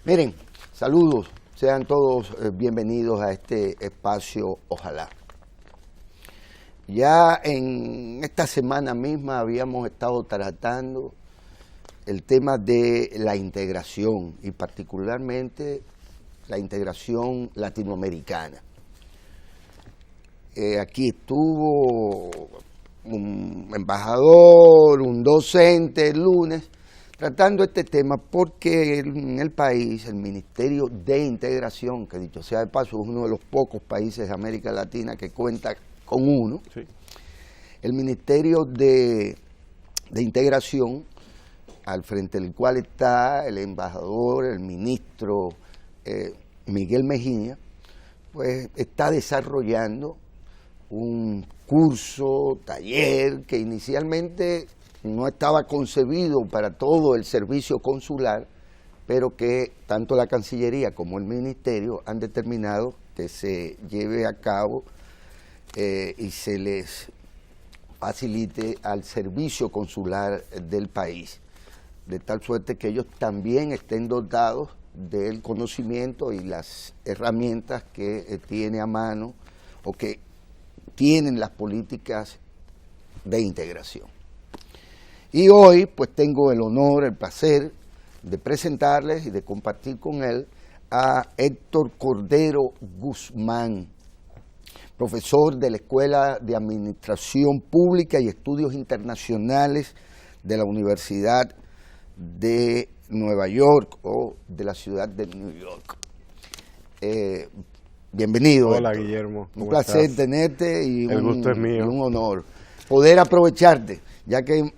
Miren, saludos, sean todos bienvenidos a este espacio Ojalá. Ya en esta semana misma habíamos estado tratando el tema de la integración y particularmente la integración latinoamericana. Aquí estuvo un embajador, un docente el lunes, tratando este tema porque en el país, el Ministerio de Integración, que dicho sea de paso es uno de los pocos países de América Latina que cuenta con uno, sí. El Ministerio de Integración, al frente del cual está el embajador, el ministro Miguel Mejía, pues está desarrollando un curso, taller, que inicialmente no estaba concebido para todo el servicio consular, pero que tanto la Cancillería como el Ministerio han determinado que se lleve a cabo y se les facilite al servicio consular del país, de tal suerte que ellos también estén dotados del conocimiento y las herramientas que tiene a mano o que tienen las políticas de integración. Y hoy pues tengo el honor, el placer de presentarles y de compartir con él a Héctor Cordero Guzmán, profesor de la Escuela de Administración Pública y Estudios Internacionales de la Universidad de Nueva York o de la ciudad de New York. Bienvenido. Hola, Héctor. Guillermo. Un placer estás? Tenerte y el gusto es mío. Y un honor poder aprovecharte, ya que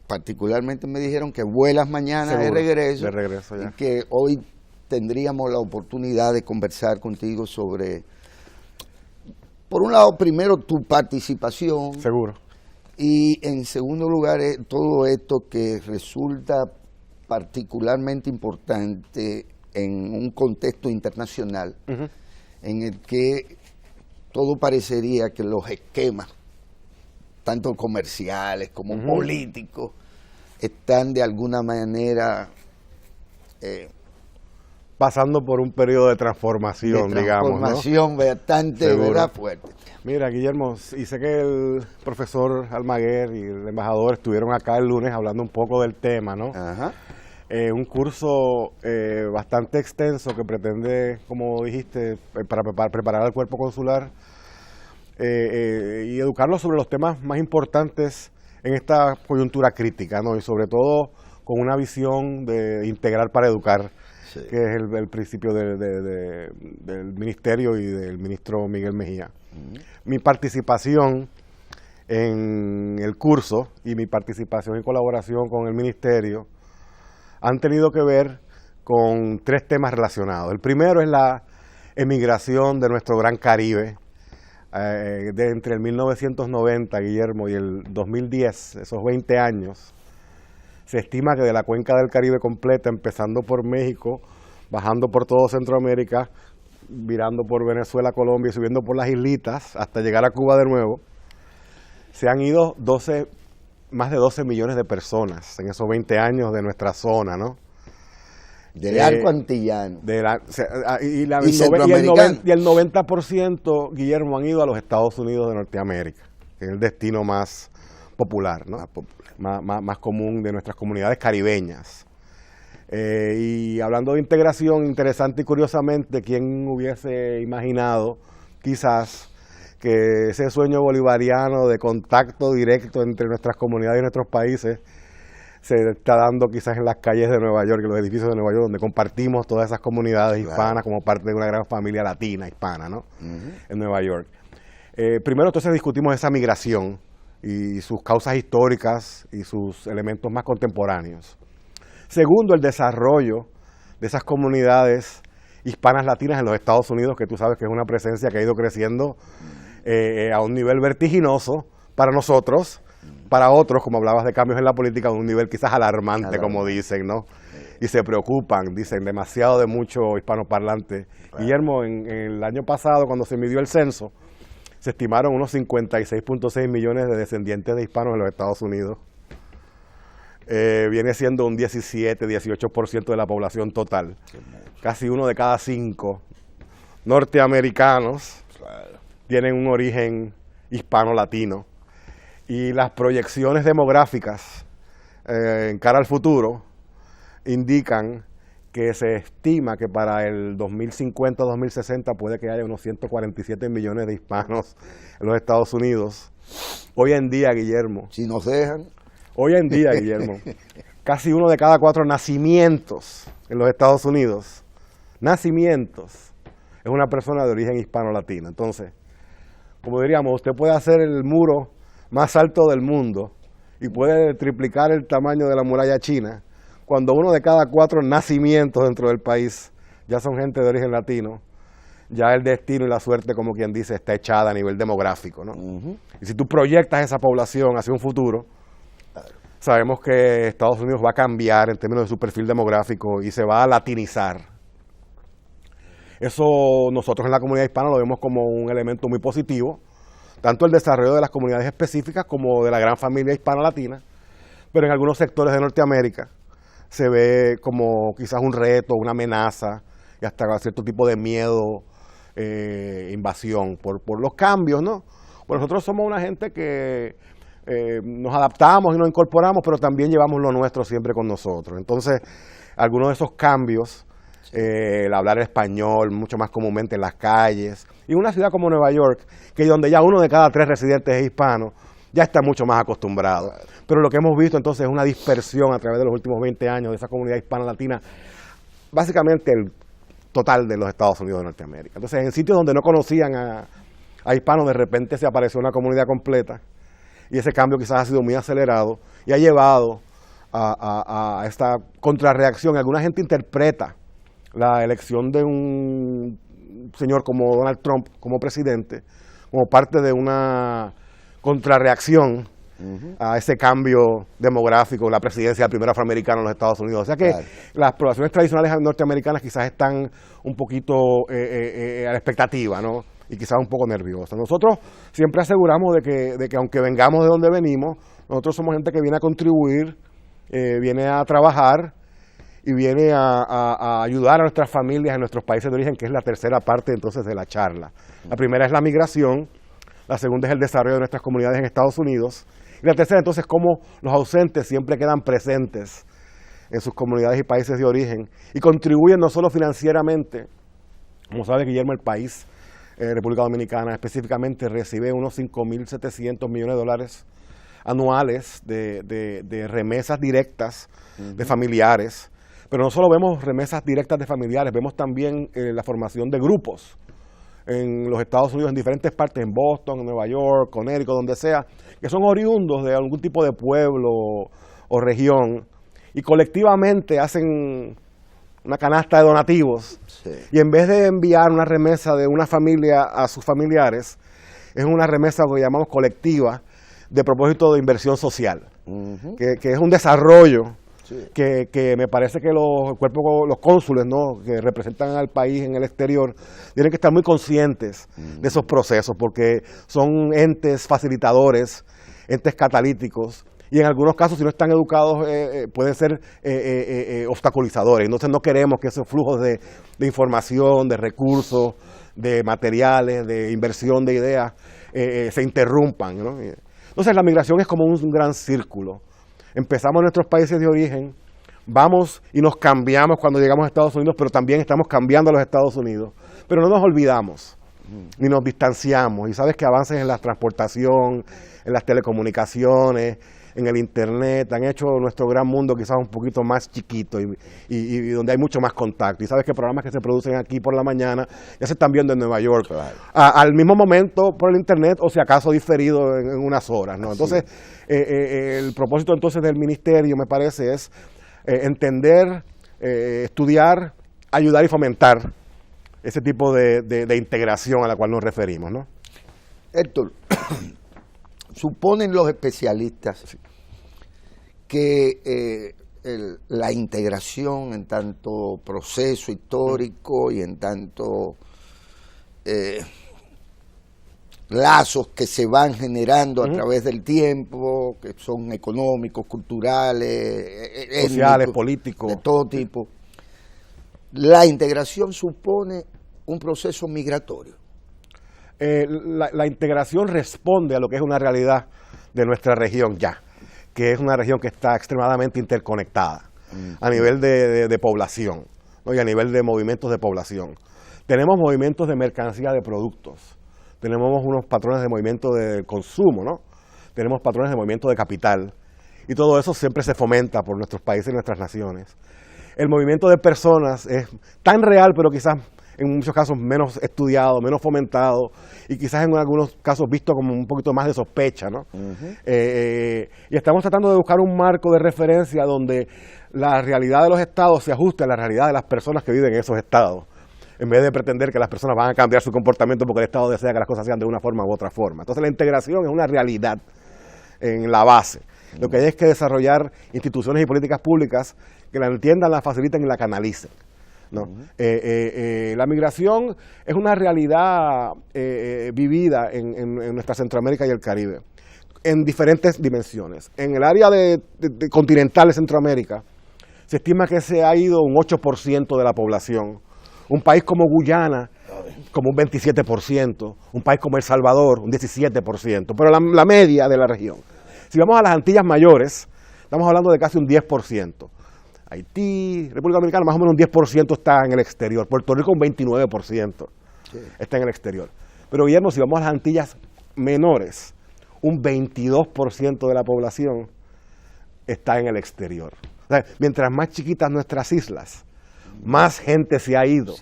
particularmente me dijeron que vuelas mañana de regreso ya. Y que hoy tendríamos la oportunidad de conversar contigo sobre, por un lado, primero tu participación. Seguro. Y en segundo lugar, todo esto que resulta particularmente importante en un contexto internacional, en el que todo parecería que los esquemas, tanto comerciales como políticos, están de alguna manera pasando por un periodo de transformación, digamos, ¿no? Bastante, ¿verdad? Fuerte. Mira, Guillermo, y sé que el profesor Almaguer y el embajador estuvieron acá el lunes hablando un poco del tema, ¿no? Ajá. Un curso bastante extenso que pretende, como dijiste, para preparar al cuerpo consular y educarlo sobre los temas más importantes en esta coyuntura crítica, ¿no? Y sobre todo con una visión de integrar para educar, sí, que es el principio del ministerio y del ministro Miguel Mejía. Mi participación en el curso y mi participación y colaboración con el ministerio han tenido que ver con tres temas relacionados. El primero es la emigración de nuestro gran Caribe, de entre el 1990, Guillermo, y el 2010, esos 20 años. Se estima que de la cuenca del Caribe completa, empezando por México, bajando por todo Centroamérica, virando por Venezuela, Colombia y subiendo por las islitas hasta llegar a Cuba de nuevo, se han ido más de 12 millones de personas en esos 20 años de nuestra zona, ¿no? Del arco antillano. Y el 90%, Guillermo, han ido a los Estados Unidos de Norteamérica, que es el destino más popular, ¿no? Más común de nuestras comunidades caribeñas. Y hablando de integración, interesante y curiosamente, ¿quién hubiese imaginado quizás que ese sueño bolivariano de contacto directo entre nuestras comunidades y nuestros países se está dando quizás en las calles de Nueva York, en los edificios de Nueva York, donde compartimos todas esas comunidades hispanas como parte de una gran familia latina hispana, ¿no? En Nueva York. Primero entonces discutimos esa migración y sus causas históricas y sus elementos más contemporáneos. Segundo, el desarrollo de esas comunidades hispanas latinas en los Estados Unidos, que tú sabes que es una presencia que ha ido creciendo a un nivel vertiginoso para nosotros, para otros, como hablabas de cambios en la política, a un nivel quizás alarmante, como dicen, ¿no? Y se preocupan, dicen, demasiado de mucho hispanoparlante. Claro. Guillermo, en el año pasado, cuando se midió el censo, se estimaron unos 56.6 millones de descendientes de hispanos en los Estados Unidos. viene siendo un 17-18% de la población total. Casi 1 de cada 5 norteamericanos tienen un origen hispano-latino. Y las proyecciones demográficas en cara al futuro indican que se estima que para el 2050-2060 puede que haya unos 147 millones de hispanos en los Estados Unidos. Hoy en día, Guillermo. Si nos dejan. Hoy en día, Guillermo, casi 1 de cada 4 nacimientos en los Estados Unidos, nacimientos, es una persona de origen hispano-latino. Entonces, como diríamos, usted puede hacer el muro más alto del mundo y puede triplicar el tamaño de la muralla china, cuando 1 de cada 4 nacimientos dentro del país ya son gente de origen latino, ya el destino y la suerte, como quien dice, está echada a nivel demográfico, ¿no? Y si tú proyectas esa población hacia un futuro, sabemos que Estados Unidos va a cambiar en términos de su perfil demográfico y se va a latinizar. Eso nosotros en la comunidad hispana lo vemos como un elemento muy positivo, tanto el desarrollo de las comunidades específicas como de la gran familia hispano-latina, pero en algunos sectores de Norteamérica se ve como quizás un reto, una amenaza y hasta cierto tipo de miedo, invasión por los cambios, ¿no? Pues nosotros somos una gente que nos adaptamos y nos incorporamos, pero también llevamos lo nuestro siempre con nosotros. Entonces, algunos de esos cambios, el hablar español mucho más comúnmente en las calles, y una ciudad como Nueva York, que donde ya 1 de cada 3 residentes es hispano, ya está mucho más acostumbrado. Pero lo que hemos visto entonces es una dispersión a través de los últimos 20 años de esa comunidad hispano-latina, básicamente el total de los Estados Unidos de Norteamérica. Entonces, en sitios donde no conocían a hispanos, de repente se apareció una comunidad completa, y ese cambio quizás ha sido muy acelerado y ha llevado a esta contrarreacción. Alguna gente interpreta la elección de un señor como Donald Trump como presidente como parte de una contrarreacción a ese cambio demográfico, la presidencia del primer afroamericano en los Estados Unidos. O sea que las poblaciones tradicionales norteamericanas quizás están un poquito a la expectativa, ¿no? Y quizás un poco nerviosas. Nosotros siempre aseguramos de que aunque vengamos de donde venimos, nosotros somos gente que viene a contribuir, viene a trabajar y viene a ayudar a nuestras familias en nuestros países de origen, que es la tercera parte entonces de la charla. La primera es la migración, la segunda es el desarrollo de nuestras comunidades en Estados Unidos, y la tercera entonces cómo los ausentes siempre quedan presentes en sus comunidades y países de origen y contribuyen no solo financieramente, como sabe Guillermo, el país, República Dominicana específicamente, recibe unos 5.700 millones de dólares anuales de remesas directas de familiares. Pero no solo vemos remesas directas de familiares, vemos también la formación de grupos en los Estados Unidos, en diferentes partes, en Boston, en Nueva York, Connecticut, donde sea, que son oriundos de algún tipo de pueblo o región, y colectivamente hacen una canasta de donativos, y en vez de enviar una remesa de una familia a sus familiares, es una remesa que llamamos colectiva, de propósito de inversión social, que es un desarrollo que me parece que los cónsules, ¿no?, que representan al país en el exterior, tienen que estar muy conscientes de esos procesos, porque son entes facilitadores, entes catalíticos, y en algunos casos, si no están educados, pueden ser obstaculizadores. Entonces no queremos que esos flujos de información, de recursos, de materiales, de inversión de ideas, se interrumpan, ¿no? Entonces la migración es como un gran círculo. Empezamos en nuestros países de origen, vamos y nos cambiamos cuando llegamos a Estados Unidos, pero también estamos cambiando a los Estados Unidos. Pero no nos olvidamos, ni nos distanciamos. Y sabes que avances en la transportación, en las telecomunicaciones, en el Internet, han hecho nuestro gran mundo quizás un poquito más chiquito y donde hay mucho más contacto. Y sabes que programas que se producen aquí por la mañana ya se están viendo en Nueva York, al mismo momento por el Internet, o si acaso diferido en unas horas, ¿no? Entonces, el propósito entonces del ministerio, me parece, es entender, estudiar, ayudar y fomentar ese tipo de integración a la cual nos referimos, ¿no? Héctor, suponen los especialistas que la integración en tanto proceso histórico y en tanto lazos que se van generando a través del tiempo, que son económicos, culturales, sociales, políticos, de todo tipo. La integración supone un proceso migratorio. La integración responde a lo que es una realidad de nuestra región ya, que es una región que está extremadamente interconectada a nivel de población, ¿no? Y a nivel de movimientos de población. Tenemos movimientos de mercancía, de productos, tenemos unos patrones de movimiento de consumo, ¿no? Tenemos patrones de movimiento de capital, y todo eso siempre se fomenta por nuestros países y nuestras naciones. El movimiento de personas es tan real, pero quizás en muchos casos menos estudiado, menos fomentado, y quizás en algunos casos visto como un poquito más de sospecha, ¿no? Y estamos tratando de buscar un marco de referencia donde la realidad de los estados se ajuste a la realidad de las personas que viven en esos estados, en vez de pretender que las personas van a cambiar su comportamiento porque el Estado desea que las cosas sean de una forma u otra forma. Entonces la integración es una realidad en la base. Lo que hay es que desarrollar instituciones y políticas públicas que la entiendan, la faciliten y la canalicen, ¿no? La migración es una realidad vivida en nuestra Centroamérica y el Caribe, en diferentes dimensiones. En el área de continental de Centroamérica, se estima que se ha ido un 8% de la población. Un país como Guyana, como un 27%, un país como El Salvador, un 17%, pero la media de la región. Si vamos a las Antillas Mayores, estamos hablando de casi un 10%. Haití, República Dominicana, más o menos un 10% está en el exterior. Puerto Rico un 29% está en el exterior. Pero Guillermo, si vamos a las Antillas menores, un 22% de la población está en el exterior. O sea, mientras más chiquitas nuestras islas, más gente se ha ido.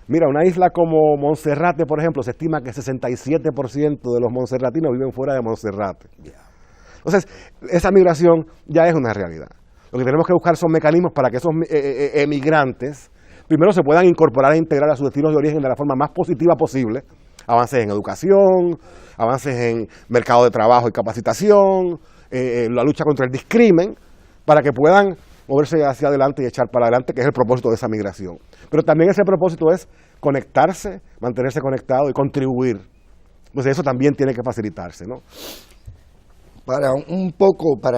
Mira, una isla como Monserrate, por ejemplo, se estima que 67% de los monserratinos viven fuera de Monserrate. Entonces, esa migración ya es una realidad. Lo que tenemos que buscar son mecanismos para que esos emigrantes, primero se puedan incorporar e integrar a sus destinos de origen de la forma más positiva posible, avances en educación, avances en mercado de trabajo y capacitación, la lucha contra el discrimen, para que puedan moverse hacia adelante y echar para adelante, que es el propósito de esa migración. Pero también ese propósito es conectarse, mantenerse conectado y contribuir. Entonces eso también tiene que facilitarse, ¿no? Para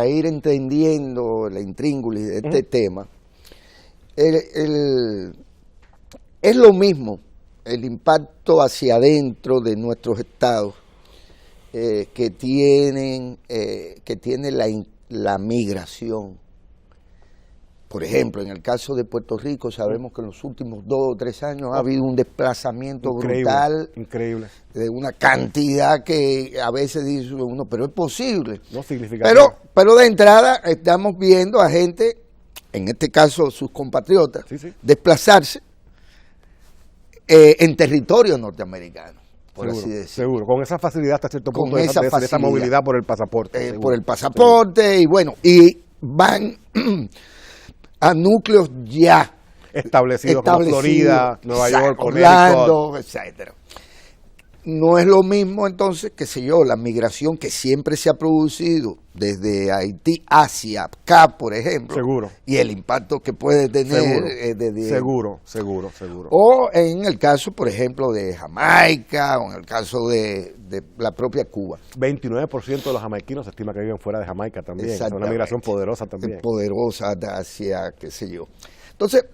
ir entendiendo la intríngulis de este tema, es lo mismo el impacto hacia adentro de nuestros estados que tiene la migración. Por ejemplo, en el caso de Puerto Rico, sabemos que en los últimos 2 o 3 años ha habido un desplazamiento brutal, increíble, de una cantidad que a veces dice uno, pero es posible. No significativa. Pero de entrada estamos viendo a gente, en este caso sus compatriotas, desplazarse en territorio norteamericano, por así decirlo. Seguro, con esa facilidad hasta cierto punto, de esa movilidad por el pasaporte. Por el pasaporte, y bueno, y van a núcleos ya establecidos como Florida, Nueva York, Orlando, etcétera. No es lo mismo entonces, qué sé yo, la migración que siempre se ha producido desde Haití hacia acá, por ejemplo. Seguro. Y el impacto que puede tener. Seguro. O en el caso, por ejemplo, de Jamaica, o en el caso de la propia Cuba. 29% de los jamaiquinos se estima que viven fuera de Jamaica también. Es una migración poderosa también. Poderosa hacia, qué sé yo. Entonces,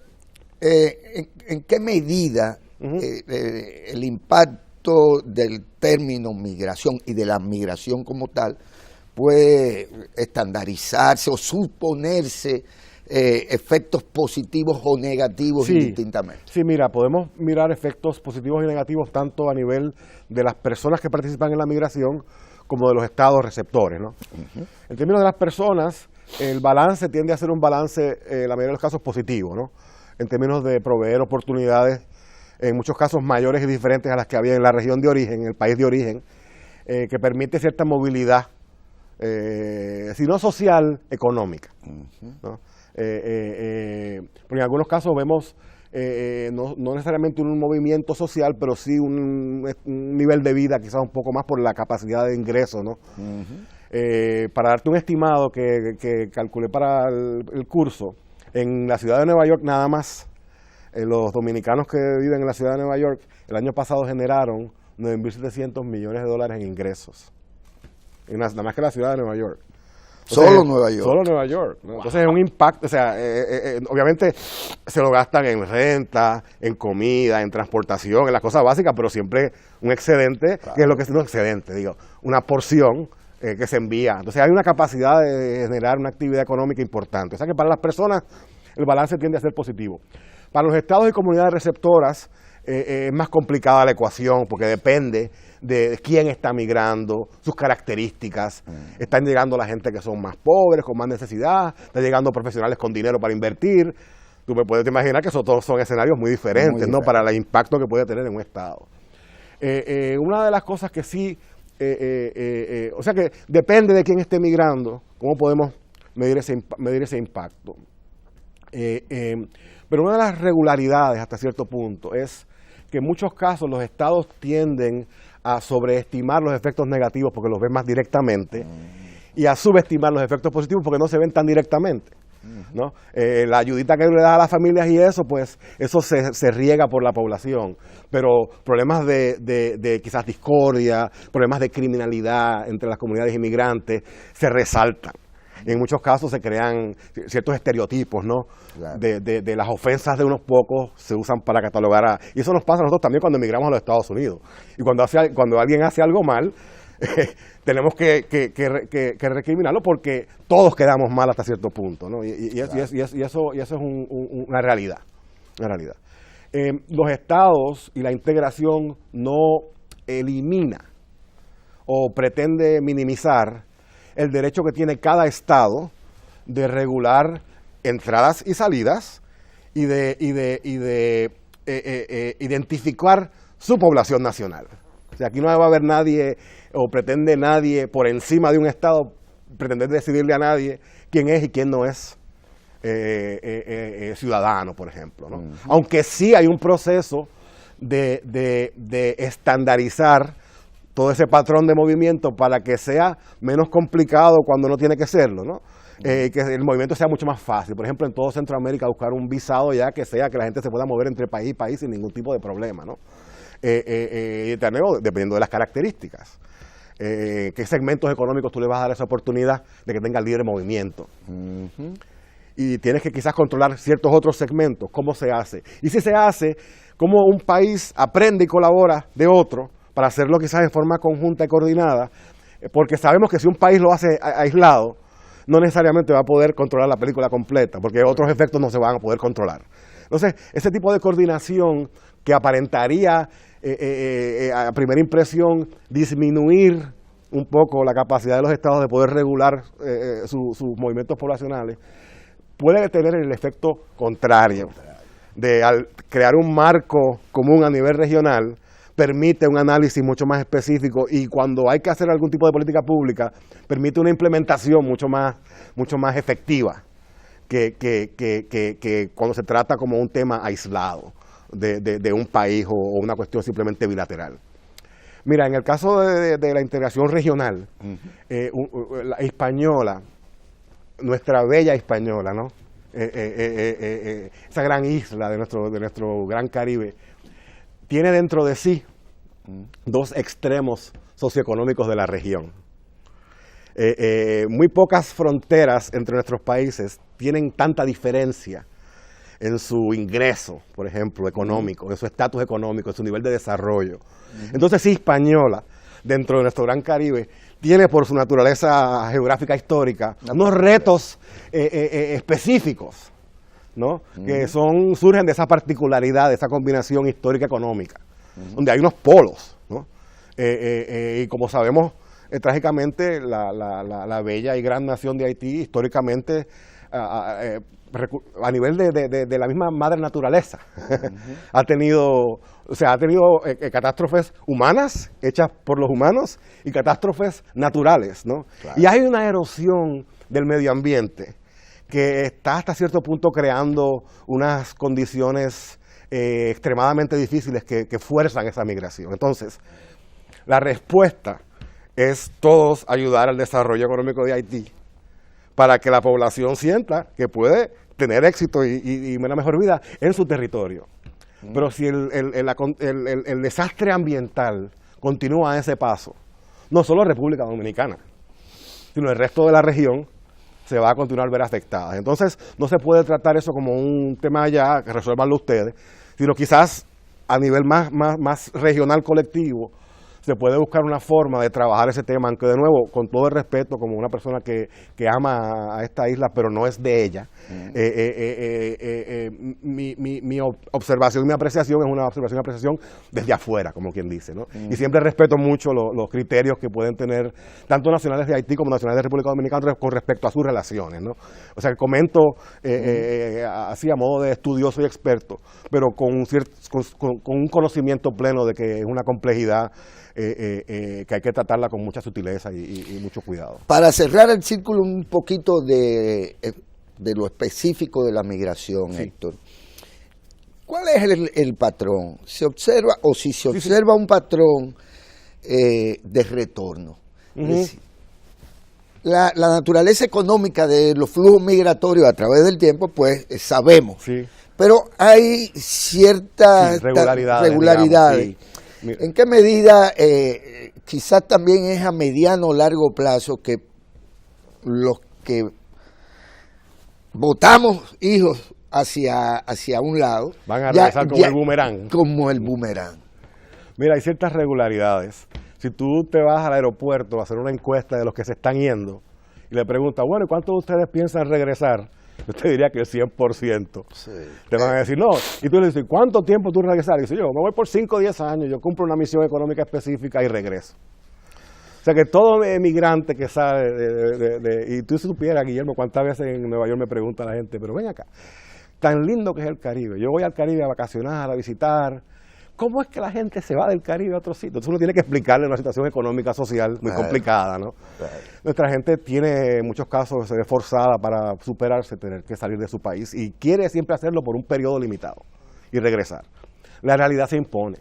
¿en qué medida el impacto del término migración y de la migración como tal puede estandarizarse o suponerse efectos positivos o negativos indistintamente? Sí, mira, podemos mirar efectos positivos y negativos tanto a nivel de las personas que participan en la migración como de los estados receptores, ¿no? En términos de las personas, el balance tiende a ser un balance, en la mayoría de los casos, positivo, ¿no? En términos de proveer oportunidades, en muchos casos mayores y diferentes a las que había en la región de origen, en el país de origen, que permite cierta movilidad, si no social, económica, ¿no? Porque en algunos casos vemos no necesariamente un movimiento social, pero sí un nivel de vida quizás un poco más por la capacidad de ingreso, ¿no? Para darte un estimado que calculé para el curso, en la ciudad de Nueva York nada más, los dominicanos que viven en la ciudad de Nueva York el año pasado generaron 9.700 millones de dólares en ingresos. Nada más que la ciudad de Nueva York. Entonces, solo Nueva York. Solo Nueva York, ¿no? Wow. Entonces es un impacto, o sea, obviamente se lo gastan en renta, en comida, en transportación, en las cosas básicas, pero siempre un excedente, claro, que es lo que es un excedente, digo, una porción que se envía. Entonces hay una capacidad de generar una actividad económica importante. O sea que para las personas el balance tiende a ser positivo. Para los estados y comunidades receptoras es más complicada la ecuación porque depende de quién está migrando, sus características. Están llegando la gente que son más pobres, con más necesidad, están llegando profesionales con dinero para invertir. Tú me puedes imaginar que esos todos son escenarios muy diferentes, ¿no? Para el impacto que puede tener en un estado. Una de las cosas que sí, o sea que depende de quién esté migrando, cómo podemos medir ese impacto. Pero una de las regularidades hasta cierto punto es que en muchos casos los estados tienden a sobreestimar los efectos negativos porque los ven más directamente y a subestimar los efectos positivos porque no se ven tan directamente, ¿no? La ayudita que le da a las familias y eso, pues eso se riega por la población, pero problemas de quizás discordia, problemas de criminalidad entre las comunidades inmigrantes se resaltan. En muchos casos se crean ciertos estereotipos, ¿no? Claro. De las ofensas de unos pocos se usan para catalogar y eso nos pasa a nosotros también cuando emigramos a los Estados Unidos. Y cuando alguien hace algo mal, tenemos que recriminarlo porque todos quedamos mal hasta cierto punto, ¿no? Y eso es una realidad. Una realidad. Los estados y la integración no elimina o pretende minimizar el derecho que tiene cada estado de regular entradas y salidas y de identificar su población nacional. O sea, aquí no va a haber nadie o pretende nadie por encima de un estado pretender decidirle a nadie quién es y quién no es ciudadano, por ejemplo, ¿no? Aunque sí hay un proceso de estandarizar todo ese patrón de movimiento para que sea menos complicado cuando no tiene que serlo, ¿no? Que el movimiento sea mucho más fácil. Por ejemplo, en todo Centroamérica buscar un visado ya que sea que la gente se pueda mover entre país y país sin ningún tipo de problema, ¿no? Dependiendo de las características. ¿Qué segmentos económicos tú le vas a dar esa oportunidad de que tenga libre movimiento? Y tienes que quizás controlar ciertos otros segmentos. ¿Cómo se hace? Y si se hace, ¿cómo un país aprende y colabora de otro para hacerlo quizás de forma conjunta y coordinada? Porque sabemos que si un país lo hace aislado, no necesariamente va a poder controlar la película completa, porque otros efectos no se van a poder controlar. Entonces, ese tipo de coordinación que aparentaría a primera impresión disminuir un poco la capacidad de los estados de poder regular sus movimientos poblacionales, puede tener el efecto contrario, de al crear un marco común a nivel regional, permite un análisis mucho más específico y cuando hay que hacer algún tipo de política pública, permite una implementación mucho más efectiva que cuando se trata como un tema aislado de un país o una cuestión simplemente bilateral. Mira, en el caso de la integración regional, la Hispaniola, nuestra bella Hispaniola, ¿no? Esa gran isla de nuestro gran Caribe, tiene dentro de sí dos extremos socioeconómicos de la región. Muy pocas fronteras entre nuestros países tienen tanta diferencia en su ingreso, por ejemplo, económico, en su estatus económico, en su nivel de desarrollo. Entonces, sí, Hispaniola, dentro de nuestro gran Caribe, tiene por su naturaleza geográfica histórica unos retos específicos, ¿no? Que surgen de esa particularidad, de esa combinación histórica económica, donde hay unos polos, ¿no? Y como sabemos, trágicamente, la bella y gran nación de Haití, históricamente, a nivel de la misma madre naturaleza, ha tenido catástrofes humanas, hechas por los humanos, y catástrofes naturales, ¿no? Claro. Y hay una erosión del medio ambiente que está hasta cierto punto creando unas condiciones extremadamente difíciles que fuerzan esa migración. Entonces, la respuesta es todos ayudar al desarrollo económico de Haití para que la población sienta que puede tener éxito y una mejor vida en su territorio. Pero si el desastre ambiental continúa ese paso, no solo República Dominicana, sino el resto de la región se va a continuar a ver afectada. Entonces, no se puede tratar eso como un tema ya, que resuélvanlo ustedes, sino quizás a nivel más regional colectivo, se puede buscar una forma de trabajar ese tema, aunque de nuevo, con todo el respeto, como una persona que ama a esta isla, pero no es de ella. Mi observación y mi apreciación es una observación y apreciación desde afuera, como quien dice, ¿no? Y siempre respeto mucho los criterios que pueden tener tanto nacionales de Haití como nacionales de República Dominicana con respecto a sus relaciones, ¿no? O sea, comento así a modo de estudioso y experto, pero con un conocimiento pleno de que es una complejidad que hay que tratarla con mucha sutileza y mucho cuidado. Para cerrar el círculo un poquito de lo específico de la migración, sí. Héctor, ¿cuál es el patrón? ¿Se observa o si se observa un patrón de retorno? Es decir, la naturaleza económica de los flujos migratorios a través del tiempo, pues sabemos, sí. Pero hay ciertas regularidades. Sí. ¿En qué medida quizás también es a mediano o largo plazo que los que votamos hijos hacia un lado van a regresar como el boomerang? Como el boomerang. Mira, hay ciertas regularidades. Si tú te vas al aeropuerto a hacer una encuesta de los que se están yendo y le preguntas, bueno, ¿cuántos de ustedes piensan regresar? Yo te diría que el 100%. Sí. Te van a decir, no. Y tú le dices, ¿cuánto tiempo tú regresas? Y dices, yo me voy por 5 o 10 años, yo cumplo una misión económica específica y regreso. O sea que todo emigrante que sabe, y tú supieras, Guillermo, cuántas veces en Nueva York me pregunta la gente, pero ven acá, tan lindo que es el Caribe. Yo voy al Caribe a vacacionar, a visitar. ¿Cómo es que la gente se va del Caribe a otro sitio? Entonces uno tiene que explicarle una situación económica, social muy complicada, ¿no? Nuestra gente tiene en muchos casos, se ve forzada para superarse, tener que salir de su país y quiere siempre hacerlo por un periodo limitado y regresar. La realidad se impone,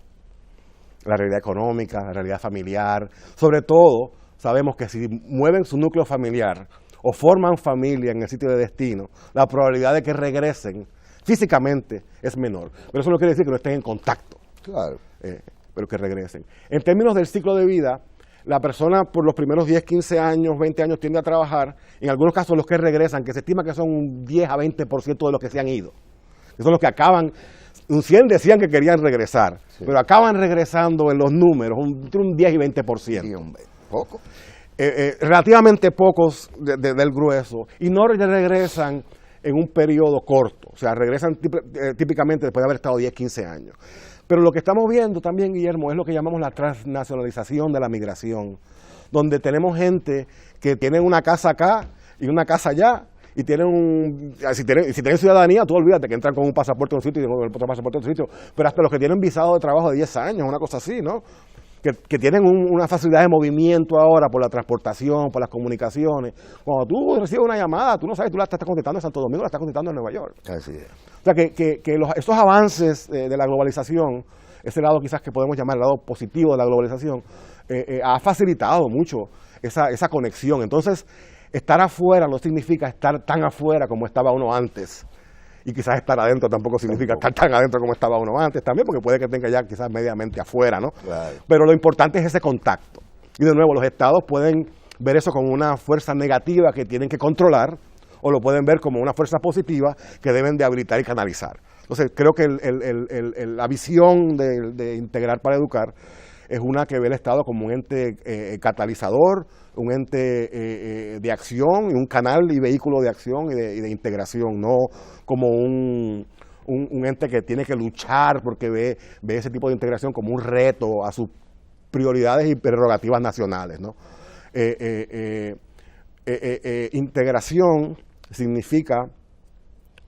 la realidad económica, la realidad familiar. Sobre todo, sabemos que si mueven su núcleo familiar o forman familia en el sitio de destino, la probabilidad de que regresen físicamente es menor. Pero eso no quiere decir que no estén en contacto. Claro. Pero que regresen. En términos del ciclo de vida, la persona por los primeros 10, 15 años, 20 años tiende a trabajar, en algunos casos los que regresan, que se estima que son un 10 a 20% de los que se han ido, que son los que acaban, un 100 decían que querían regresar, sí. Pero acaban regresando en los números, entre un 10 y 20%. Sí, hombre, poco. Relativamente pocos del grueso, y no regresan en un periodo corto, o sea, regresan típicamente después de haber estado 10, 15 años. Pero lo que estamos viendo también, Guillermo, es lo que llamamos la transnacionalización de la migración, donde tenemos gente que tiene una casa acá y una casa allá, y tienen si tienen ciudadanía, tú olvídate que entran con un pasaporte de un sitio y con otro pasaporte de otro sitio, pero hasta los que tienen visado de trabajo de 10 años, una cosa así, ¿no? Que tienen una facilidad de movimiento ahora por la transportación, por las comunicaciones. Cuando tú recibes una llamada, tú no sabes, tú la estás contestando en Santo Domingo, la estás contestando en Nueva York. Así es. O sea, esos avances de la globalización, ese lado quizás que podemos llamar el lado positivo de la globalización, ha facilitado mucho esa conexión. Entonces, estar afuera no significa estar tan afuera como estaba uno antes. Y quizás estar adentro tampoco significa estar tan adentro como estaba uno antes también, porque puede que tenga ya quizás mediamente afuera, ¿no? Claro. Pero lo importante es ese contacto. Y de nuevo, los estados pueden ver eso como una fuerza negativa que tienen que controlar, o lo pueden ver como una fuerza positiva que deben de habilitar y canalizar. Entonces, creo que la visión de Integrar para Educar es una que ve el Estado como un ente catalizador, un ente de acción, y un canal y vehículo de acción y de integración, no como un ente que tiene que luchar porque ve ese tipo de integración como un reto a sus prioridades y prerrogativas nacionales, ¿no? Integración significa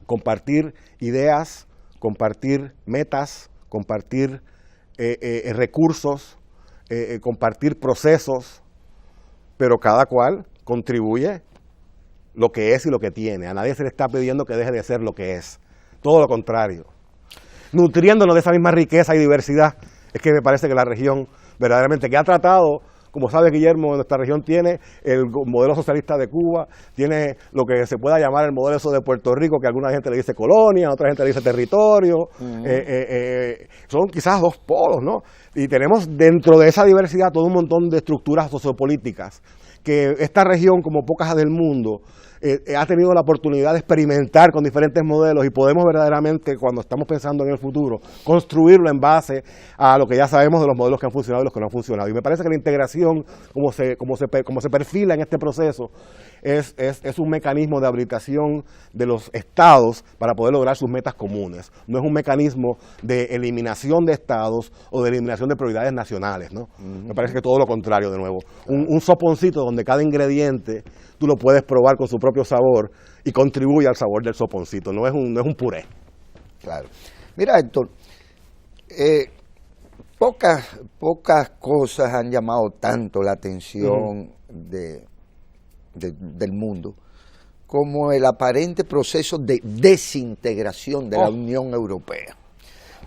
compartir ideas, compartir metas, compartir recursos, compartir procesos, pero cada cual contribuye lo que es y lo que tiene. A nadie se le está pidiendo que deje de ser lo que es. Todo lo contrario. Nutriéndonos de esa misma riqueza y diversidad, es que me parece que la región verdaderamente que ha tratado como sabe Guillermo, nuestra región tiene el modelo socialista de Cuba, tiene lo que se pueda llamar el modelo de Puerto Rico, que a alguna gente le dice colonia, a otra gente le dice territorio. Son quizás dos polos, ¿no? Y tenemos dentro de esa diversidad todo un montón de estructuras sociopolíticas que esta región, como pocas del mundo, ha tenido la oportunidad de experimentar con diferentes modelos y podemos verdaderamente, cuando estamos pensando en el futuro, construirlo en base a lo que ya sabemos de los modelos que han funcionado y los que no han funcionado. Y me parece que la integración, como se perfila en este proceso, es un mecanismo de habilitación de los estados para poder lograr sus metas comunes. No es un mecanismo de eliminación de estados o de eliminación de prioridades nacionales, ¿no? Me parece que todo lo contrario, de nuevo. Un soponcito donde cada ingrediente tú lo puedes probar con su propio sabor y contribuye al sabor del soponcito, no es un puré. Claro. Mira, Héctor, pocas cosas han llamado tanto la atención del mundo como el aparente proceso de desintegración de la Unión Europea.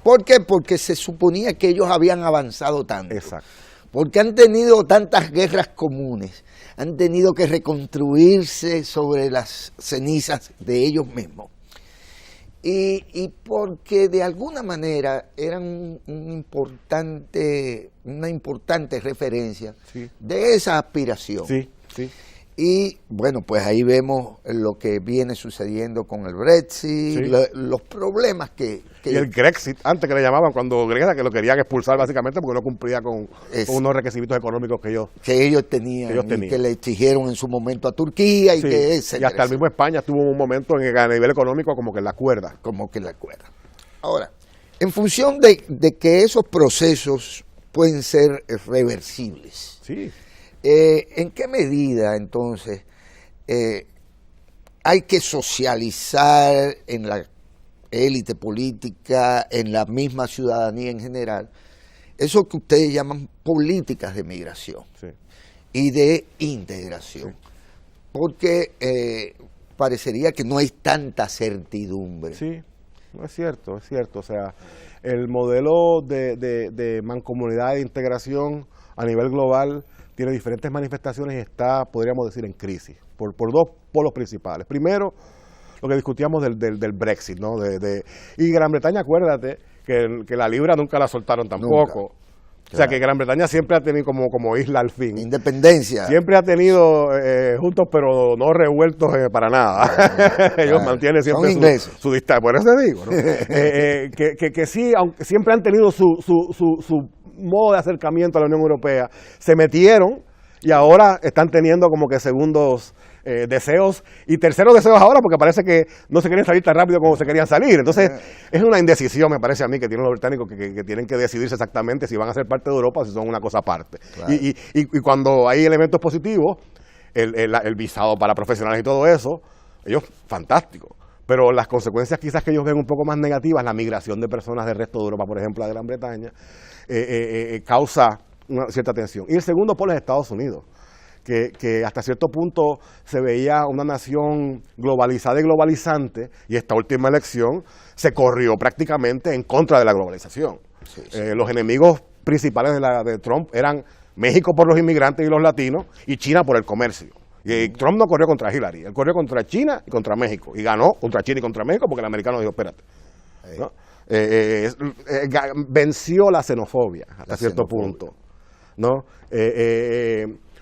¿Por qué? Porque se suponía que ellos habían avanzado tanto. Exacto. Porque han tenido tantas guerras comunes, han tenido que reconstruirse sobre las cenizas de ellos mismos. Y porque de alguna manera eran una importante referencia de esa aspiración. Sí, sí. Y bueno, pues ahí vemos lo que viene sucediendo con el Brexit, los problemas que... Y el Grexit, antes que le llamaban, cuando Grecia, que lo querían expulsar básicamente porque no cumplía con unos requisitos económicos que ellos tenían. Y que le exigieron en su momento a Turquía y que y hasta el mismo España tuvo un momento en que a nivel económico como que la cuerda. Ahora, en función de que esos procesos pueden ser reversibles, ¿en qué medida entonces hay que socializar en la élite política, en la misma ciudadanía en general, eso que ustedes llaman políticas de migración y de integración? Porque parecería que no hay tanta certidumbre. Sí, no es cierto, O sea, el modelo de mancomunidad e integración a nivel global tiene diferentes manifestaciones y está, podríamos decir, en crisis, por dos polos principales. Primero, lo que discutíamos del Brexit, ¿no? Y Gran Bretaña, acuérdate, que la libra nunca la soltaron tampoco. Nunca. O sea, que Gran Bretaña siempre ha tenido como isla al fin. Independencia. Siempre ha tenido juntos, pero no revueltos para nada. Ellos mantienen siempre su distancia. Por eso te digo, ¿no? que sí, aunque siempre han tenido su modo de acercamiento a la Unión Europea, se metieron y ahora están teniendo como que segundos deseos y terceros deseos ahora, porque parece que no se quieren salir tan rápido como se querían salir. Entonces, es una indecisión, me parece a mí, que tienen los británicos que tienen que decidirse exactamente si van a ser parte de Europa o si son una cosa aparte. Claro. Y cuando hay elementos positivos, el visado para profesionales y todo eso, ellos, fantástico. Pero las consecuencias quizás que ellos ven un poco más negativas, la migración de personas del resto de Europa, por ejemplo, a Gran Bretaña, causa una cierta tensión. Y el segundo polo es Estados Unidos, que hasta cierto punto se veía una nación globalizada y globalizante, y esta última elección se corrió prácticamente en contra de la globalización. Los enemigos principales de Trump eran México por los inmigrantes y los latinos, y China por el comercio. Y Trump no corrió contra Hillary, él corrió contra China y contra México, y ganó contra China y contra México porque el americano dijo, espérate, ¿no? Venció la xenofobia hasta cierto punto, ¿no?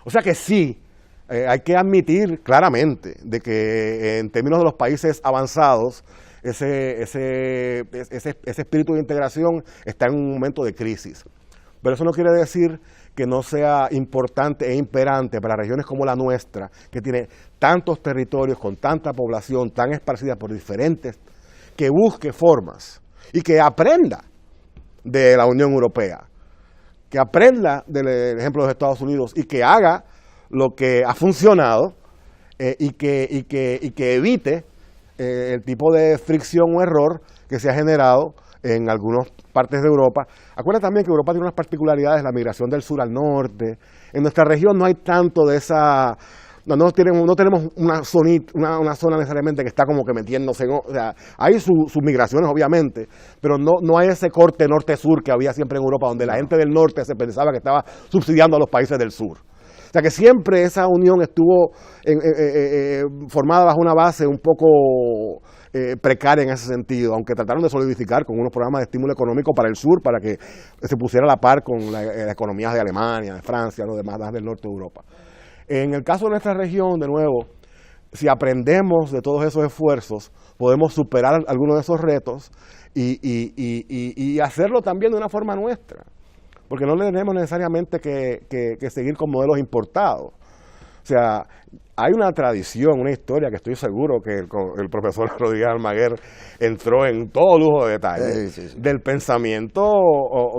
O sea que sí, hay que admitir claramente de que en términos de los países avanzados, ese espíritu de integración está en un momento de crisis. Pero eso no quiere decir que no sea importante e imperante para regiones como la nuestra, que tiene tantos territorios con tanta población tan esparcida por diferentes, que busque formas y que aprenda de la Unión Europea, que aprenda del ejemplo de los Estados Unidos y que haga lo que ha funcionado y que evite el tipo de fricción o error que se ha generado en algunas partes de Europa. Acuérdate también que Europa tiene unas particularidades, la migración del sur al norte. En nuestra región no hay tanto de esa no tenemos una zona necesariamente que está como que metiéndose o sea, hay sus migraciones obviamente, pero no hay ese corte norte-sur que había siempre en Europa, donde la gente del norte se pensaba que estaba subsidiando a los países del sur. O sea que siempre esa unión estuvo formada bajo una base un poco precaria en ese sentido, aunque trataron de solidificar con unos programas de estímulo económico para el sur, para que se pusiera a la par con las economías de Alemania, de Francia, los demás del norte de Europa. En el caso de nuestra región, de nuevo, si aprendemos de todos esos esfuerzos, podemos superar algunos de esos retos y hacerlo también de una forma nuestra, porque no tenemos necesariamente que seguir con modelos importados. O sea, hay una tradición, una historia que estoy seguro que el profesor Rodríguez Almaguer entró en todo lujo de detalle, del pensamiento,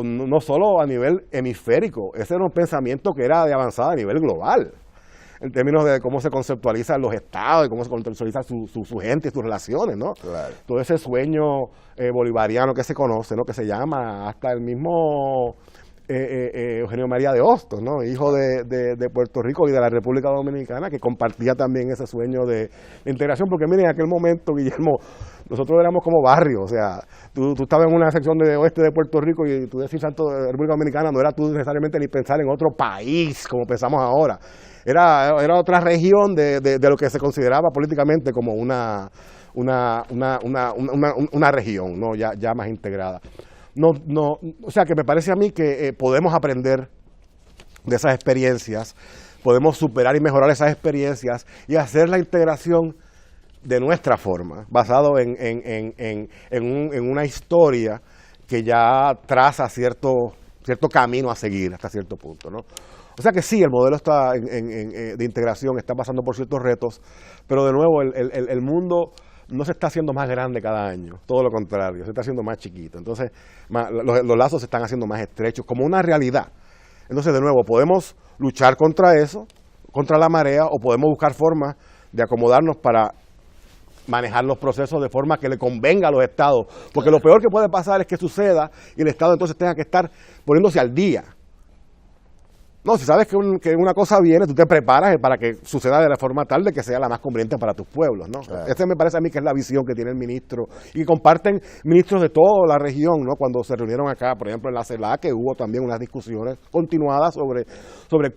no solo a nivel hemisférico, ese era un pensamiento que era de avanzada a nivel global, en términos de cómo se conceptualizan los estados y cómo se conceptualiza su gente y sus relaciones, ¿no? Claro. Todo ese sueño bolivariano que se conoce, ¿no? Que se llama hasta el mismo Eugenio María de Hostos, ¿no? Hijo de Puerto Rico y de la República Dominicana, que compartía también ese sueño de integración, porque miren, en aquel momento, Guillermo, nosotros éramos como barrio, o sea, tú estabas en una sección de oeste de Puerto Rico y tú decís Santo de República Dominicana, no era tú necesariamente ni pensar en otro país como pensamos ahora, era otra región de lo que se consideraba políticamente como una región, ¿no? ya más integrada. O sea que me parece a mí que podemos aprender de esas experiencias, podemos superar y mejorar esas experiencias y hacer la integración de nuestra forma, basado en una historia que ya traza cierto camino a seguir hasta cierto punto, ¿no? O sea que sí, el modelo de integración está pasando por ciertos retos, pero de nuevo el mundo no se está haciendo más grande cada año, todo lo contrario, se está haciendo más chiquito. Entonces, los lazos se están haciendo más estrechos, como una realidad. Entonces, de nuevo, podemos luchar contra eso, contra la marea, o podemos buscar formas de acomodarnos para manejar los procesos de forma que le convenga a los estados. Porque lo peor que puede pasar es que suceda y el estado entonces tenga que estar poniéndose al día. No, si sabes que una cosa viene, tú te preparas para que suceda de la forma tal de que sea la más conveniente para tus pueblos, ¿no? Claro. Esa me parece a mí que es la visión que tiene el ministro y comparten ministros de toda la región, ¿no? Cuando se reunieron acá, por ejemplo, en la CELAC, que hubo también unas discusiones continuadas sobre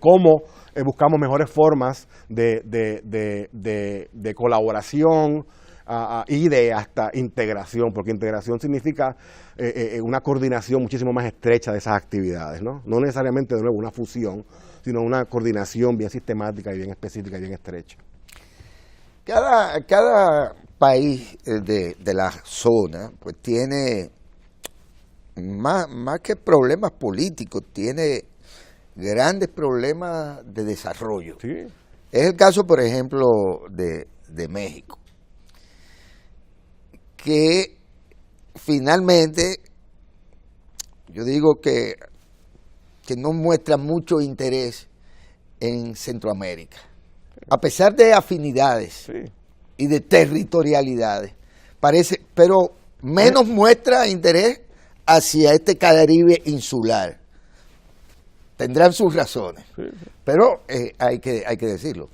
cómo buscamos mejores formas de colaboración y de hasta integración, porque integración significa una coordinación muchísimo más estrecha de esas actividades, ¿no? No necesariamente, de nuevo, una fusión, sino una coordinación bien sistemática y bien específica y bien estrecha. Cada país de la zona pues tiene más que problemas políticos, tiene grandes problemas de desarrollo. Sí. Es el caso, por ejemplo, de México, que finalmente yo digo que no muestra mucho interés en Centroamérica, a pesar de afinidades y de territorialidades, parece, pero menos muestra interés hacia este Caribe insular. Tendrán sus razones, pero hay que decirlo.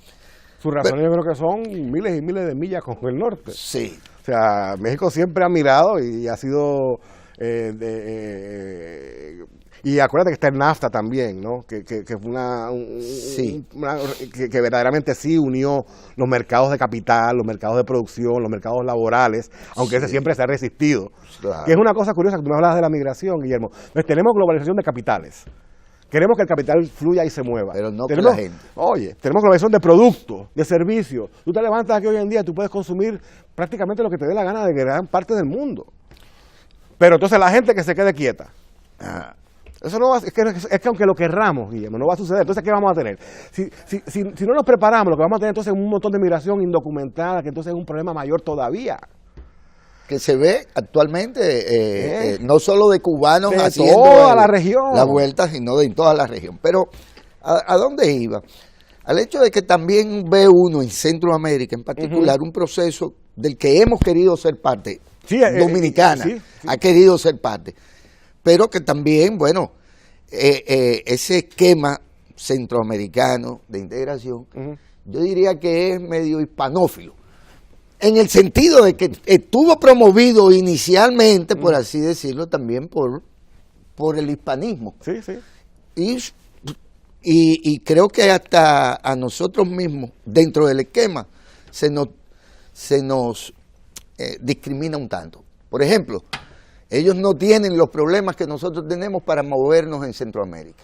Sus razones yo creo que son miles y miles de millas con el norte. Sí. O sea, México siempre ha mirado y ha sido... y acuérdate que está el NAFTA también, ¿no? Que fue que verdaderamente sí unió los mercados de capital, los mercados de producción, los mercados laborales, aunque ese siempre se ha resistido. Claro. Que es una cosa curiosa, que tú me hablabas de la migración, Guillermo. Entonces, tenemos globalización de capitales. Queremos que el capital fluya y se mueva. Pero no con la gente. Oye, tenemos globalización de productos, de servicios. Tú te levantas aquí hoy en día y tú puedes consumir prácticamente lo que te dé la gana de gran parte del mundo. Pero entonces la gente que se quede quieta. Eso no va, es que aunque lo querramos, Guillermo, no va a suceder. Entonces, ¿qué vamos a tener? Si no nos preparamos, lo que vamos a tener entonces es un montón de migración indocumentada, que entonces es un problema mayor todavía. Que se ve actualmente, no solo de cubanos de haciendo toda la región, la vuelta, sino de toda la región. Pero, ¿a dónde iba? Al hecho de que también ve uno en Centroamérica, en particular, un proceso del que hemos querido ser parte, Dominicana ha querido ser parte, pero que también, bueno, ese esquema centroamericano de integración yo diría que es medio hispanófilo, en el sentido de que estuvo promovido inicialmente, por así decirlo, también por el hispanismo. Sí, sí. Y creo que hasta a nosotros mismos, dentro del esquema, se nos discrimina un tanto. Por ejemplo, ellos no tienen los problemas que nosotros tenemos para movernos en Centroamérica.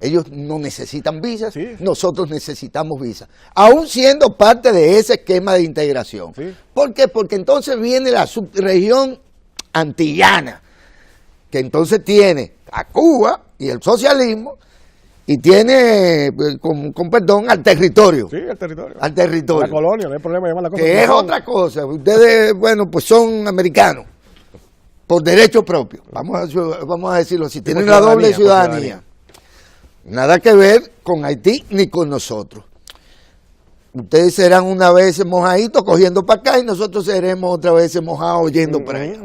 Ellos no necesitan visas, sí. Nosotros necesitamos visas, aún siendo parte de ese esquema de integración. Sí. ¿Por qué? Porque entonces viene la subregión antillana, que entonces tiene a Cuba y el socialismo, y tiene, con perdón, al territorio. Sí, al territorio. Al territorio. La colonia, no hay problema llamar la cosa. Que es otra cosa. Ustedes, bueno, pues son americanos, por derecho propio. Vamos a decirlo así. Tienen la doble ciudadanía. Nada que ver con Haití ni con nosotros. Ustedes serán una vez mojaditos cogiendo para acá y nosotros seremos otra vez mojados yendo para allá.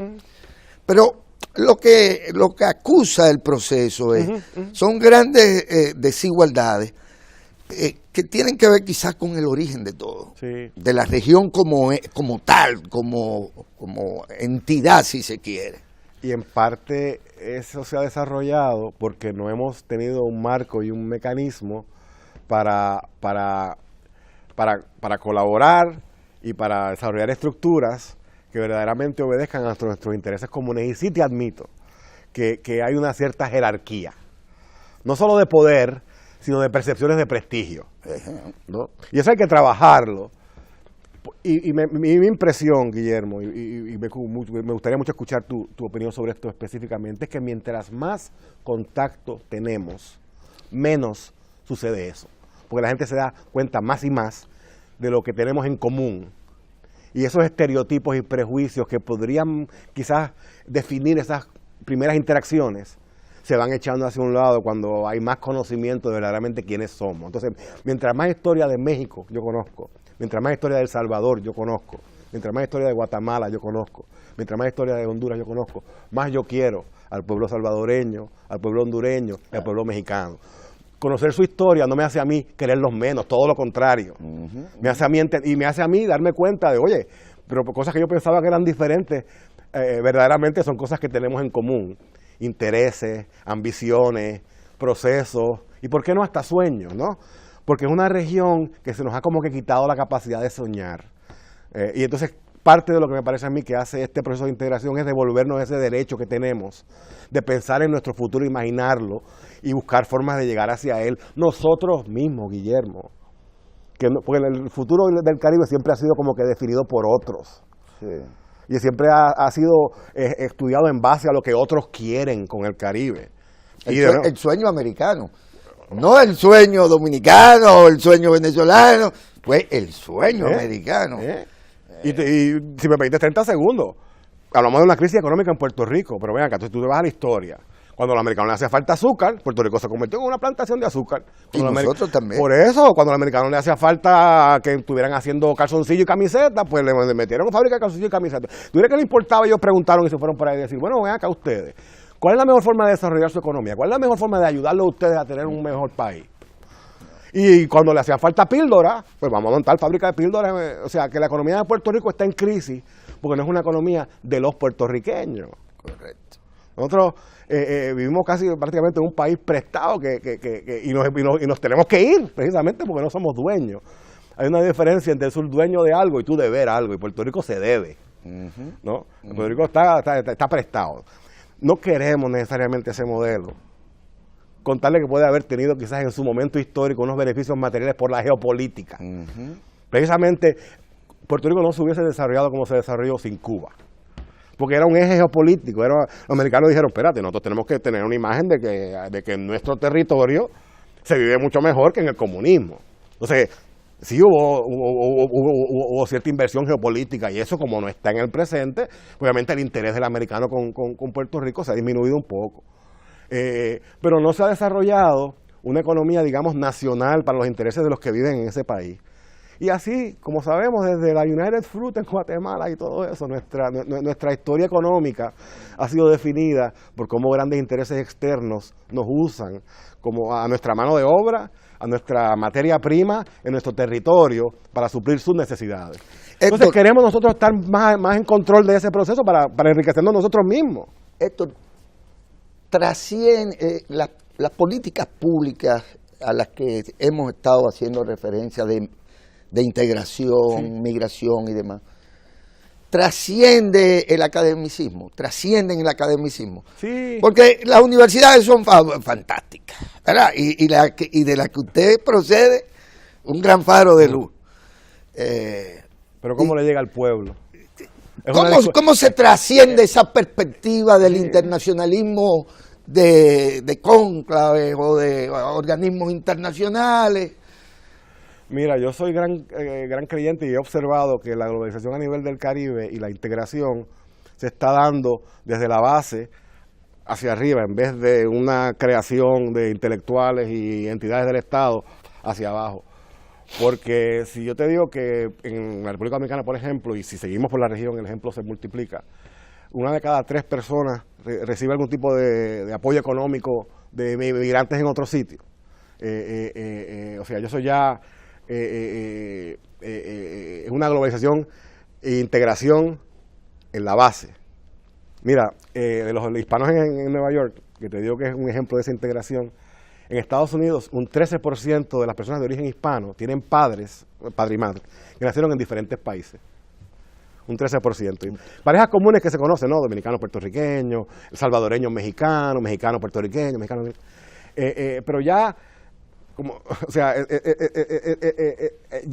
Pero lo que acusa el proceso son grandes desigualdades que tienen que ver quizás con el origen de todo, sí. De la región como tal, como entidad, si se quiere. Y en parte eso se ha desarrollado porque no hemos tenido un marco y un mecanismo para colaborar y para desarrollar estructuras que verdaderamente obedezcan a nuestros intereses comunes. Y sí te admito que hay una cierta jerarquía, no solo de poder, sino de percepciones de prestigio, ¿no? Y eso hay que trabajarlo. Y mi impresión, Guillermo, y me gustaría mucho escuchar tu opinión sobre esto específicamente, es que mientras más contacto tenemos, menos sucede eso. Porque la gente se da cuenta más y más de lo que tenemos en común. Y esos estereotipos y prejuicios que podrían quizás definir esas primeras interacciones, se van echando hacia un lado cuando hay más conocimiento de verdaderamente quiénes somos. Entonces, mientras más historia de México yo conozco, mientras más historia de El Salvador yo conozco, mientras más historia de Guatemala yo conozco, mientras más historia de Honduras yo conozco, más yo quiero al pueblo salvadoreño, al pueblo hondureño y al pueblo mexicano. Conocer su historia no me hace a mí quererlos menos, todo lo contrario. Me hace a mí darme cuenta de, oye, pero cosas que yo pensaba que eran diferentes, verdaderamente son cosas que tenemos en común. Intereses, ambiciones, procesos, y por qué no hasta sueños, ¿no? Porque es una región que se nos ha como que quitado la capacidad de soñar. Y entonces parte de lo que me parece a mí que hace este proceso de integración es devolvernos ese derecho que tenemos de pensar en nuestro futuro, imaginarlo y buscar formas de llegar hacia él nosotros mismos, Guillermo. Porque el futuro del Caribe siempre ha sido como que definido por otros. Sí. Y siempre ha sido estudiado en base a lo que otros quieren con el Caribe. El sueño americano. No el sueño dominicano o el sueño venezolano, fue el sueño americano. Y si me permites 30 segundos, hablamos de una crisis económica en Puerto Rico, pero ven acá, entonces tú te vas a la historia. Cuando a los americanos les hacía falta azúcar, Puerto Rico se convirtió en una plantación de azúcar. Y nosotros también. Por eso, cuando a los americanos les hacía falta que estuvieran haciendo calzoncillo y camiseta, pues le metieron una fábrica de calzoncillo y camiseta. ¿Tú crees que le importaba? Ellos preguntaron y se fueron por ahí a decir, bueno, ven acá ustedes, ¿cuál es la mejor forma de desarrollar su economía? ¿Cuál es la mejor forma de ayudarlos a ustedes a tener un mejor país? Y cuando le hacía falta píldora, pues vamos a montar fábrica de píldoras. O sea, que la economía de Puerto Rico está en crisis porque no es una economía de los puertorriqueños. Correcto. Nosotros vivimos casi prácticamente en un país prestado y nos tenemos que ir precisamente porque no somos dueños. Hay una diferencia entre ser dueño de algo y tú deber algo, y Puerto Rico se debe, ¿no? Puerto Rico está prestado. No queremos necesariamente ese modelo. Contarle que puede haber tenido quizás en su momento histórico unos beneficios materiales por la geopolítica. Precisamente Puerto Rico no se hubiese desarrollado como se desarrolló sin Cuba. Porque era un eje geopolítico. Los americanos dijeron, espérate, nosotros tenemos que tener una imagen de que en nuestro territorio se vive mucho mejor que en el comunismo. Entonces, sí hubo cierta inversión geopolítica y eso, como no está en el presente, obviamente el interés del americano con Puerto Rico se ha disminuido un poco. Pero no se ha desarrollado una economía, digamos, nacional para los intereses de los que viven en ese país. Y así, como sabemos, desde la United Fruit en Guatemala y todo eso, nuestra historia económica ha sido definida por cómo grandes intereses externos nos usan como a nuestra mano de obra, a nuestra materia prima en nuestro territorio para suplir sus necesidades. Entonces queremos nosotros estar más en control de ese proceso para enriquecernos nosotros mismos. Esto trasciende las políticas públicas a las que hemos estado haciendo referencia de integración, migración y demás. Trascienden el academicismo. Sí. Porque las universidades son fantásticas, ¿verdad? Y de las que usted procede, un gran faro de luz. Pero ¿cómo le llega al pueblo? ¿Cómo se trasciende esa perspectiva del internacionalismo de cónclaves o de organismos internacionales? Mira, yo soy gran creyente y he observado que la globalización a nivel del Caribe y la integración se está dando desde la base hacia arriba, en vez de una creación de intelectuales y entidades del Estado hacia abajo. Porque si yo te digo que en la República Dominicana, por ejemplo, y si seguimos por la región, el ejemplo se multiplica, 1 de cada 3 personas recibe algún tipo de apoyo económico de migrantes en otro sitio. O sea, eso ya es una globalización e integración en la base. Mira, de los hispanos en Nueva York, que te digo que es un ejemplo de esa integración, en Estados Unidos un 13% de las personas de origen hispano tienen padre y madre, que nacieron en diferentes países. Un 13%. Y parejas comunes que se conocen, ¿no? Dominicanos puertorriqueños, salvadoreños mexicanos, mexicanos puertorriqueños, mexicanos. Pero ya, o sea,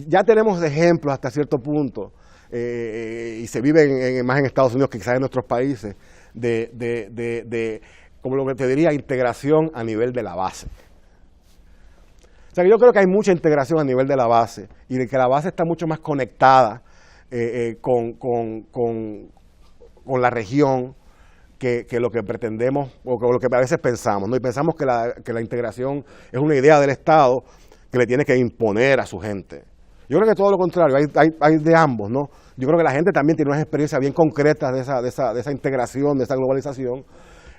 ya tenemos ejemplos hasta cierto punto, y se vive más en Estados Unidos que quizás en nuestros países, de como lo que te diría, integración a nivel de la base. O sea, que yo creo que hay mucha integración a nivel de la base y de que la base está mucho más conectada con la región que lo que pretendemos o que lo que a veces pensamos, ¿no? Y pensamos que la integración es una idea del Estado que le tiene que imponer a su gente. Yo creo que todo lo contrario, hay de ambos, ¿no? Yo creo que la gente también tiene unas experiencias bien concretas de esa integración, de esa globalización,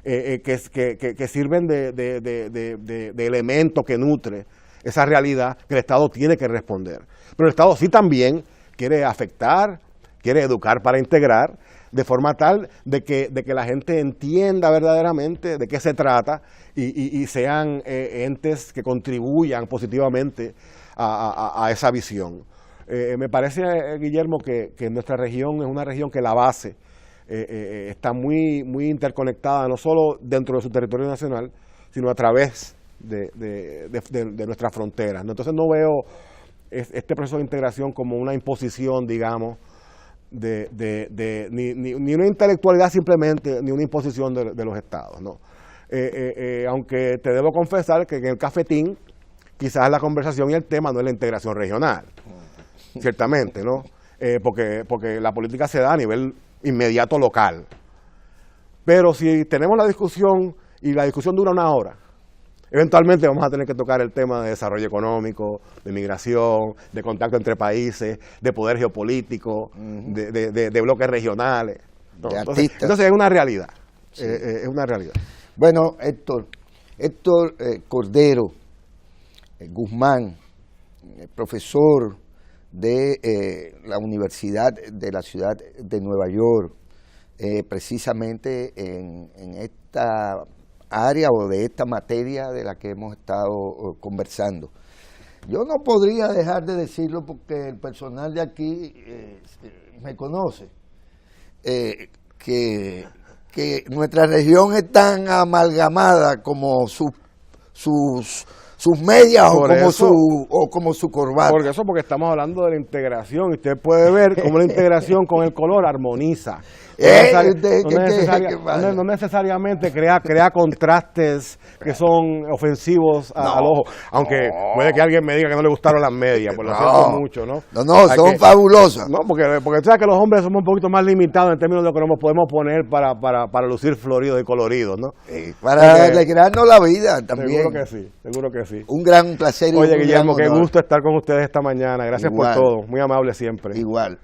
que sirven de elemento que nutre esa realidad que el Estado tiene que responder. Pero el Estado sí también quiere afectar, quiere educar para integrar, de forma tal de que la gente entienda verdaderamente de qué se trata y sean entes que contribuyan positivamente a esa visión. Me parece, Guillermo, que nuestra región es una región que la base está muy interconectada, no solo dentro de su territorio nacional, sino a través de nuestras fronteras, ¿no? Entonces no veo este proceso de integración como una imposición, digamos, ni una intelectualidad simplemente, ni una imposición de los estados, ¿no? Aunque te debo confesar que en el cafetín quizás la conversación y el tema no es la integración regional, ciertamente, ¿no? Porque la política se da a nivel inmediato local. Pero si tenemos la discusión y la discusión dura 1 hora, eventualmente vamos a tener que tocar el tema de desarrollo económico, de migración, de contacto entre países, de poder geopolítico, de bloques regionales. Entonces es una realidad. Sí. Es una realidad. Bueno, Héctor Cordero Guzmán, profesor de la Universidad de la Ciudad de Nueva York, precisamente en esta área o de esta materia de la que hemos estado conversando. Yo no podría dejar de decirlo porque el personal de aquí me conoce, que nuestra región es tan amalgamada como sus medias o como su corbata. Porque estamos hablando de la integración, y usted puede ver cómo la integración con el color armoniza. No necesariamente crea contrastes que son ofensivos al ojo, aunque puede que alguien me diga que no le gustaron las medias, pues lo siento mucho, ¿no? Son fabulosas. No, porque tú sabes que los hombres somos un poquito más limitados en términos de lo que nos podemos poner para lucir floridos y coloridos, ¿no? Para alegrarnos la vida también. Seguro que sí. Un gran placer. Oye, Guillermo, qué gusto estar con ustedes esta mañana. Gracias por todo. Muy amable siempre. Igual.